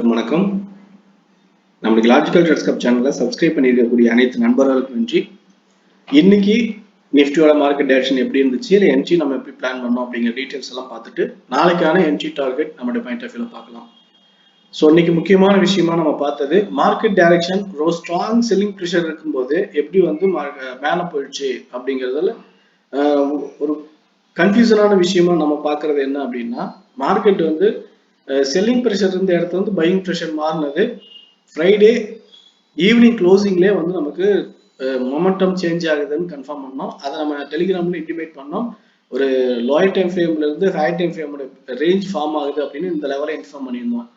வணக்கம். நம்மளுக்கு logical trades cup சேனலை சப்ஸ்கிரைப் பண்ணியிருக்கக்கூடிய அனைத்து நண்பர்களுக்கும் நன்றி. இன்னைக்கு நிஃப்டியோட மார்க்கெட் டைரக்ஷன் எப்படி இருந்துச்சு, இல்லை என்ட்ரி நம்ம எப்படி பிளான் பண்ணோம் அப்படிங்கிற டீட்டெயில்ஸ் எல்லாம் பார்த்துட்டு நாளைக்கான என்ட்ரி டார்கெட் நம்மளோட பாயிண்ட் ஆஃப் வியூல பார்க்கலாம். ஸோ இன்னைக்கு முக்கியமான விஷயமா நம்ம பார்த்தது மார்க்கெட் டைரக்ஷன் ஒரு ஸ்ட்ராங் செல்லிங் ப்ரெஷர் இருக்கும்போது எப்படி வந்து மேலே போயிடுச்சு அப்படிங்கிறதுல ஒரு கன்ஃபியூசனான விஷயமா நம்ம பார்க்கறது என்ன அப்படின்னா, மார்க்கெட் வந்து செல்லிங் ப்ரெஷர் இருந்த இடத்துல வந்து பையிங் ப்ரெஷர் மாறினது ஃப்ரைடே ஈவினிங் க்ளோசிங்லேயே வந்து நமக்கு மொமெண்டம் சேஞ்ச் ஆகுதுன்னு கன்ஃபார்ம் பண்ணோம். அதை நம்ம டெலிகிராமில் இன்டிமேட் பண்ணோம். ஒரு லோயர் டைம் ஃப்ரேம்ல இருந்து ஹை டைம் ஃப்ரேமோட ரேஞ்ச் ஃபார்ம் ஆகுது அப்படின்னு இந்த லெவலை இன்ஃபார்ம் பண்ணியிருந்தோம்.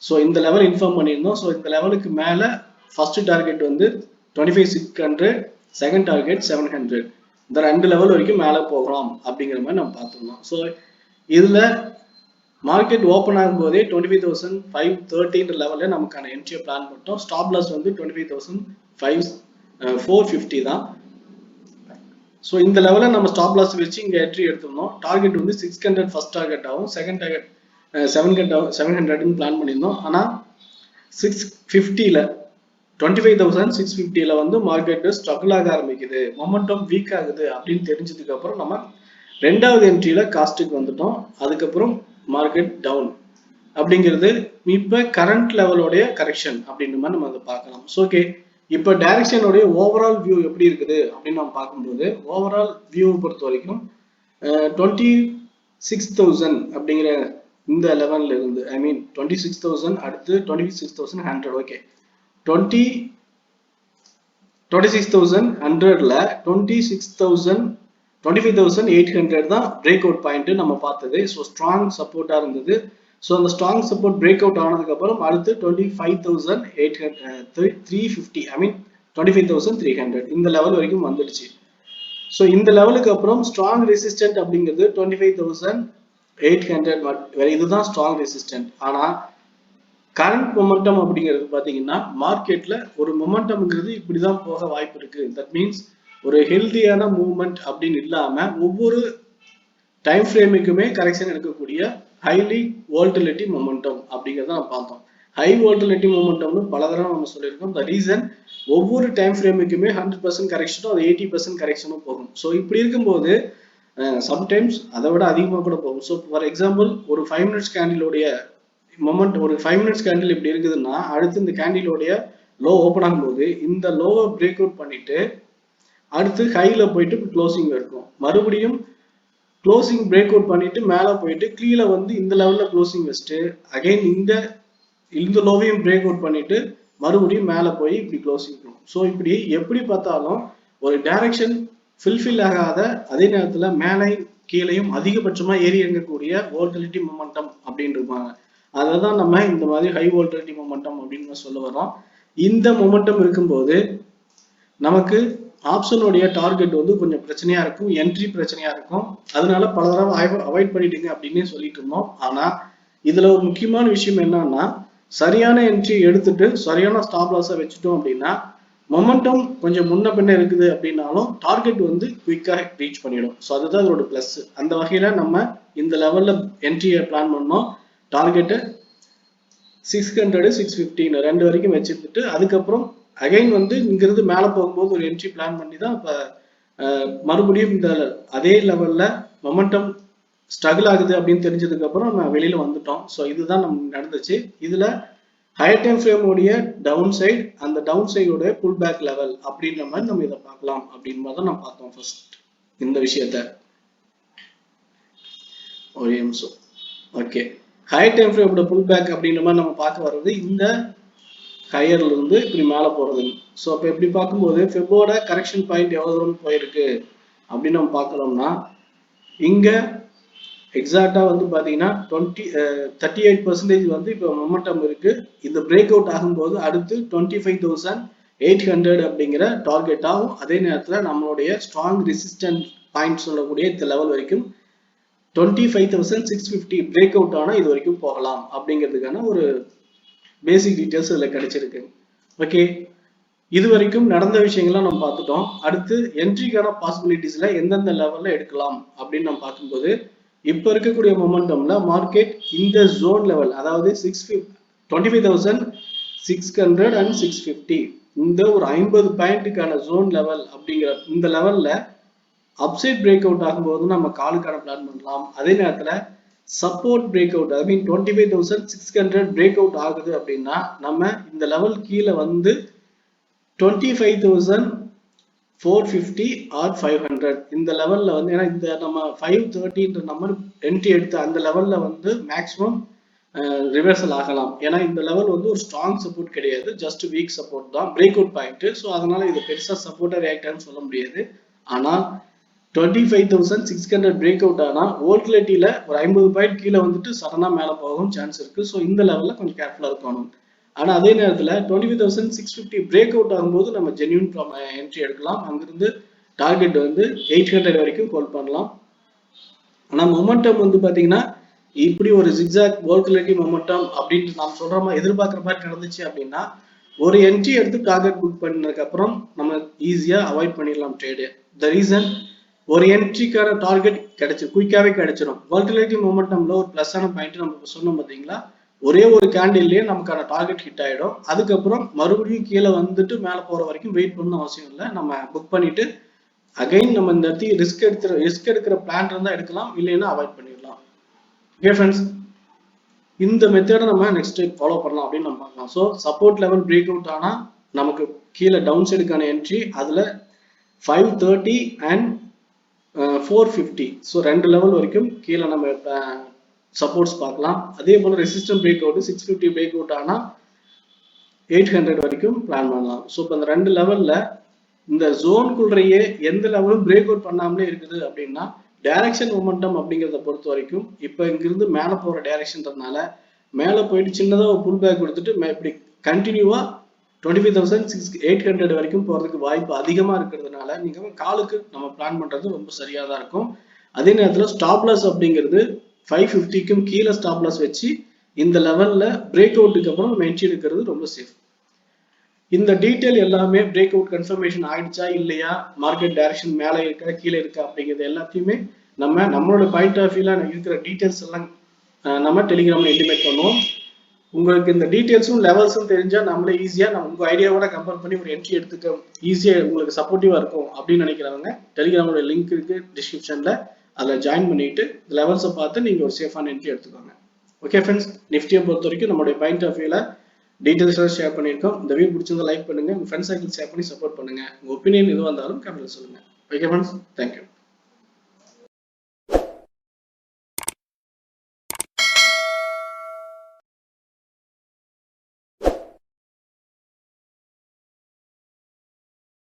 ஸோ இந்த லெவல் இன்ஃபார்ம் பண்ணியிருந்தோம். ஸோ இந்த லெவலுக்கு மேலே ஃபர்ஸ்ட் டார்கெட் வந்து 25,600, செகண்ட் டார்கெட் 700. இந்த 2 லெவல் வரைக்கும் மேலே போகலாம் அப்படிங்கிற மாதிரி நம்ம பார்த்துருந்தோம். ஸோ இதில் மார்க்கெட் ஓப்பன் ஆகும்போதே 25,530 லெவலில் நமக்கான என்ட்ரியை பிளான் பண்ணிட்டோம். ஸ்டாப் லாஸ் வந்து 25,450 தான். ஸோ இந்த லெவலில் நம்ம ஸ்டாப் லாஸ் வச்சு இங்கே என்ட்ரி எடுத்திருந்தோம். டார்கெட் வந்து 600 ஃபர்ஸ்ட் டார்கெட் ஆகும், செகண்ட் டார்கெட் 700 பிளான் பண்ணியிருந்தோம். ஆனால் 650ல 25,650ல வந்து மார்க்கெட் ஸ்ட்ரகிள் ஆக ஆரம்பிக்குது, மொமெண்டம் வீக் ஆகுது அப்படின்னு தெரிஞ்சதுக்கு அப்புறம் நம்ம ரெண்டாவது என்ட்ரியில காஸ்ட்டுக்கு வந்துட்டோம். அதுக்கப்புறம் மார்க்கெட் டவுன் அப்படிங்கிறது இப்போ கரண்ட் லெவலோடைய கரெக்ஷன் அப்படின்ற மாதிரி நம்ம அதை பார்க்கலாம். ஸோ ஓகே, இப்போ டைரக்ஷனுடைய ஓவரால் வியூ எப்படி இருக்குது அப்படின்னு நம்ம பார்க்கும்போது, ஓவரால் வியூவை பொறுத்த வரைக்கும் 26,000 அப்படிங்கிற இந்த லெவல்ல இருந்து, ஐ மீன் 26,000 அடுத்து 26,100. ஓகே, 26,100ல 25,800 தான் பிரேக் அவுட் பாயிண்ட் நம்ம பார்த்தது. ஸோ ஸ்ட்ராங் சப்போர்ட்டா இருந்தது. ஸோ அந்த ஸ்ட்ராங் சப்போர்ட் பிரேக் அவுட் ஆனதுக்கு அப்புறம் அடுத்து 25,350, ஐ மீன் 25,300 இந்த லெவல் வரைக்கும் வந்துடுச்சு. ஸோ இந்த லெவலுக்கு அப்புறம் ஸ்ட்ராங் ரெசிஸ்டன்ட் அப்படிங்கிறது 25,800 இதுதான் ஸ்ட்ராங் ரெசிஸ்டன்ட். ஆனால் கரண்ட் மொமெண்டம் அப்படிங்கிறது பார்த்தீங்கன்னா மார்க்கெட்ல ஒரு மொமெண்டம்ங்கிறது இப்படிதான் போக வாய்ப்பு இருக்கு. தட் மீன்ஸ் ஒரு ஹெல்தியான மூவ்மெண்ட் அப்படின்னு இல்லாம ஒவ்வொரு டைம் ஃப்ரேமுக்குமே கரெக்ஷன் எடுக்கக்கூடிய ஹைலி வோல்டிலிட்டி மொமெண்டம் அப்படிங்கிறத நம்ம பார்த்தோம். ஹை வோல்டிலிட்டி மொமெண்டம்னு பல தடவை நம்ம சொல்லியிருக்கோம். த ரீசன் ஒவ்வொரு டைம் ஃப்ரேமுக்குமே 100% கரெக்ஷனும் அது 80% கரெக்ஷனும் போகும். ஸோ இப்படி இருக்கும்போது சம்டைம்ஸ் அதை விட அதிகமாக கூட போகும். ஸோ ஃபார் எக்ஸாம்பிள் ஒரு 5 மினிட்ஸ் கேண்டிலோடைய மொமெண்ட், ஒரு 5 மினிட்ஸ் கேண்டில் இப்படி இருக்குதுன்னா அடுத்து இந்த கேண்டிலோடைய லோ ஓப்பன் ஆகும்போது இந்த லோவை பிரேக் அவுட் பண்ணிட்டு அடுத்து ஹைல போயிட்டு க்ளோசிங் இருக்கும், மறுபடியும் க்ளோசிங் பிரேக் அவுட் பண்ணிட்டு மேலே போயிட்டு கீழே வந்து இந்த லெவல்ல க்ளோசிங் வச்சுட்டு அகைன் இந்த லோவையும் பிரேக் அவுட் பண்ணிட்டு மறுபடியும் மேலே போய் இப்படி க்ளோசிங் இருக்கும். ஸோ இப்படி எப்படி பார்த்தாலும் ஒரு டைரக்ஷன் ஃபில்ஃபில் ஆகாத, அதே நேரத்தில் மேலே கீழையும் அதிகபட்சமா ஏறி இறங்கக்கூடிய வோல்டிலிட்டி மொமெண்டம் அப்படின்னு இருப்பாங்க. அதை தான் நம்ம இந்த மாதிரி ஹை வோல்டிலிட்டி மொமெண்டம் அப்படின்னு சொல்ல வரோம். இந்த மொமெண்டம் இருக்கும்போது நமக்கு ஆப்ஷனுடைய டார்கெட் வந்து கொஞ்சம் பிரச்சனையா இருக்கும், என்ட்ரி பிரச்சனையா இருக்கும். அதனால பல தடவை அவாய்ட் பண்ணிடுங்க அப்படின்னு சொல்லிட்டு இருந்தோம். ஆனா இதுல ஒரு முக்கியமான விஷயம் என்னன்னா, சரியான என்ட்ரி எடுத்துட்டு சரியான ஸ்டாப் லாஸை வச்சுட்டோம் அப்படின்னா மொமெண்டம் கொஞ்சம் முன்ன பின்ன இருக்குது அப்படின்னாலும் டார்கெட் வந்து குயிக்கா ரீச் பண்ணிடும். ஸோ அதுதான் அதோட பிளஸ். அந்த வகையில நம்ம இந்த லெவல்ல என்ட்ரியை பிளான் பண்ணோம். டார்கெட்டை 600, 650 ரெண்டு வரைக்கும் வச்சுட்டு அதுக்கப்புறம் அகைன் வந்து இங்கிருந்து மேலே போகும்போது ஒரு என்ட்ரி பிளான் பண்ணி தான் இப்போ மறுபடியும் இந்த அதே லெவல்ல மொமெண்டம் ஸ்ட்ரகிள் ஆகுது அப்படின்னு தெரிஞ்சதுக்கு அப்புறம் நம்ம வெளியில வந்துட்டோம். ஸோ இதுதான் நமக்கு நடந்துச்சு. இதுல ஹையர் டைம் ஃப்ரேமோடைய டவுன் சைட், அந்த டவுன் சைடோட புல் பேக் லெவல் அப்படின்ற மாதிரி நம்ம இதை பார்க்கலாம் அப்படின்னு மாதிரி தான் நம்ம பார்த்தோம் ஃபர்ஸ்ட் இந்த விஷயத்த. ஒரு நிமிஷம். ஓகே, ஹையர் டைம் ஃப்ரேமோட புல் பேக் அப்படின்ற மாதிரி நம்ம பார்க்க வர்றது இந்த ஹையர்ல இருந்து இப்படி மேலே போறது. ஸோ அப்போ எப்படி பார்க்கும்போது ஃபெபோட கரெக்ஷன் பாயிண்ட் எவ்வளவு தூரம் போயிருக்கு அப்படின்னு நம்ம பார்க்கறோம்னா, இங்க எக்ஸாக்டா வந்து பாத்தீங்கன்னா 38% வந்து இப்போ மொமெண்டம் இருக்கு. இந்த பிரேக் அவுட் ஆகும்போது அடுத்து 25,800 அப்படிங்கிற டார்கெட் ஆகும். அதே நேரத்தில் நம்மளுடைய ஸ்ட்ராங் ரெசிஸ்டன்ட் பாயிண்ட் சொல்லக்கூடிய இந்த லெவல் வரைக்கும் 25,650 பிரேக் அவுட் ஆனா இது வரைக்கும் போகலாம் அப்படிங்கிறதுக்கான ஒரு பேசிக் டீடைல்ஸ் இதுல கிடைச்சிருக்கு. ஓகே, இது வரைக்கும் நடந்த விஷயங்கள்லாம் நம்ம பார்த்துட்டோம். அடுத்து என்ட்ரிக்கான பாசிபிலிட்டிஸ்ல எந்தெந்த லெவல்ல எடுக்கலாம் அப்படின்னு நம்ம பார்க்கும்போது, இப்ப இருக்கக்கூடிய மொமெண்டம்ல மார்க்கெட் இந்த ஜோன் லெவல், அதாவது 25,600 and 650 இந்த ஒரு 50 பாயிண்ட்டுக்கான ஜோன் லெவல் அப்படிங்கிற இந்த லெவல்ல அப்சைட் பிரேக் அவுட் ஆகும்போது நம்ம காலுக்கான பிளான் பண்ணலாம். அதே நேரத்துல support break out I mean 25,600 break out ஆகுது அப்படின்னா நம்ம இந்த லெவல் கீழே வந்து 25,450 ஆர் 500 இந்த லெவல்ல வந்து ஏன்னா இந்த நம்ம 530 நம்பர் என்ட்ரி எடுத்து அந்த லெவல்ல வந்து மேக்ஸிமம் ரிவர்சல் ஆகலாம். ஏன்னா இந்த லெவல் வந்து ஒரு ஸ்ட்ராங் சப்போர்ட் கிடையாது, ஜஸ்ட் வீக் சப்போர்ட் தான், பிரேக் அவுட் பாயிண்ட். ஸோ அதனால இது பெருசா சப்போர்ட்டா ரியாக்டான்னு சொல்ல முடியாது. ஆனால் 25,600 பிரேக் அவுட் ஆனா வோல்டிலிட்டியில ஒரு 50 பாயிண்ட் கீழே வந்துட்டு சடனா மேல போகும் சான்ஸ் இருக்கு. ஸோ இந்த லெவல்ல கொஞ்சம் கேர்ஃபுல்லா இருக்கணும். ஆனா அதே நேரத்துல 25,650 பிரேக் அவுட் ஆகும்போது நம்ம ஜென்யூன் என்ட்ரி எடுக்கலாம். அங்கிருந்து டார்கெட் வந்து 800 வரைக்கும் ஹோல்ட் பண்ணலாம். ஆனா மொமெண்டம் வந்து பாத்தீங்கன்னா இப்படி ஒரு ஜிக்ஸாக் வோல்டிலிட்டி மொமெண்டம் அப்படின்னு நாம் சொல்ற மாதிரி எதிர்பார்க்குற மாதிரி நடந்துச்சு அப்படின்னா ஒரு என்ட்ரி எடுத்து டார்கெட் புக் பண்ணதுக்கு அப்புறம் நம்ம ஈஸியா அவாய்ட் பண்ணிடலாம் ட்ரேடு. த ரீசன் ஒரு என்ட்ரிக்கான டார்கெட் குயிக்காவே கிடைச்சிடும். வோல்டிலிட்டி மொமெண்டம்ல ஒரு பிளஸ் ஆன பாயிண்ட் நம்ம சொன்னோம் பாத்தீங்களா, ஒரே ஒரு கேண்டில்லையே நமக்கான டார்கெட் ஹிட் ஆயிடும். அதுக்கப்புறம் மறுபடியும் கீழே வந்துட்டு மேல போற வரைக்கும் வெயிட் பண்ணணும் அவசியம் இல்லை. நம்ம புக் பண்ணிட்டு அகைன் நம்ம இந்த இடத்துக்கு ரிஸ்க் எடுக்கிற பிளான் இருந்தா எடுக்கலாம், இல்லைன்னா அவாய்ட் பண்ணிடலாம். ஓகே ஃப்ரெண்ட்ஸ், இந்த மெத்தடை நம்ம நெக்ஸ்ட் ஃபாலோ பண்ணலாம் அப்படின்னு நம்ம பார்க்கலாம். So support level break out ஆனா நமக்கு கீழே டவுன் சைடுக்கான என்ட்ரி அதுல 530 அண்ட் 450. ஸோ 2 லெவல் வரைக்கும் கீழே நம்ம சப்போர்ட்ஸ் பார்க்கலாம். அதே போல resistant break out 650 break out ஆனா 800 வரைக்கும் பிளான் பண்ணலாம். ஸோ இப்போ அந்த 2 லெவல்ல இந்த ஜோனுக்குள்ளேயே எந்த லெவலும் பிரேக் அவுட் பண்ணாமலே இருக்குது அப்படின்னா டைரக்ஷன் மொமெண்டம் அப்படிங்கிறத பொறுத்த வரைக்கும் இப்போ இங்கிருந்து மேலே போற டைரக்ஷன்றதுனால மேலே போயிட்டு சின்னதா ஒரு புல் பேக் கொடுத்துட்டு இப்படி கண்டினியூவா 25,800 வரைக்கும் போறதுக்கு வாய்ப்பு அதிகமா இருக்கிறதுனால நீங்க காலுக்கு நம்ம பிளான் பண்றது ரொம்ப சரியா தான் இருக்கும். அதே நேரத்துல ஸ்டாப் லாஸ் அப்படிங்கிறது 550க்கும் கீழே ஸ்டாப் லாஸ் வச்சு இந்த லெவல்ல பிரேக் அவுட்டுக்கு அப்புறம் நம்ம என்ட்ரி எடுக்கிறது ரொம்ப சேஃப். இந்த டீட்டெயில் எல்லாமே பிரேக் அவுட் கன்ஃபர்மேஷன் ஆயிடுச்சா இல்லையா, மார்க்கெட் டைரக்ஷன் மேல இருக்கா கீழே இருக்கா அப்படிங்கிறது எல்லாத்தையுமே நம்மளோட பாயிண்ட் ஆஃப் வியூல இருக்கிற டீட்டெயில்ஸ் எல்லாம் நம்ம டெலிகிராம்ல இன்டிமேட் பண்ணுவோம். உங்களுக்கு இந்த டீட்டெயில்ஸும் லெவல்ஸும் தெரிஞ்சா நம்மளே ஈஸியா உங்க ஐடியாவோட கம்பேர் பண்ணி ஒரு என்ட்ரி எடுத்துக்க ஈஸியா உங்களுக்கு சப்போர்ட்டிவா இருக்கும் அப்படின்னு நினைக்கிறவங்க டெலிகிராமோட லிங்க் இருக்கு டிஸ்கிரிப்ஷன்ல, அதில் ஜாயின் பண்ணிட்டு லெவல்ஸை பார்த்து நீங்க ஒரு சேஃபான என்ட்ரி எடுத்துக்கோங்க. ஓகே ஃப்ரெண்ட்ஸ், நிஃப்டியை பொறுத்த வரைக்கும் நம்மளுடைய பாயிண்ட் ஆஃப் வியூல டீட்டெயில்ஸ் ஷேர் பண்ணியிருக்கோம். இந்த வீடியோ பிடிச்சிருந்தா லைக் பண்ணுங்க, உங்க ஃப்ரெண்ட்ஸ் சர்க்கிள் ஷேர் பண்ணி சப்போர்ட் பண்ணுங்க. உங்க ஒப்பீனியன் எதுவாக இருந்தாலும் கமெண்ட்ல சொல்லுங்க. Okay friends, thank you.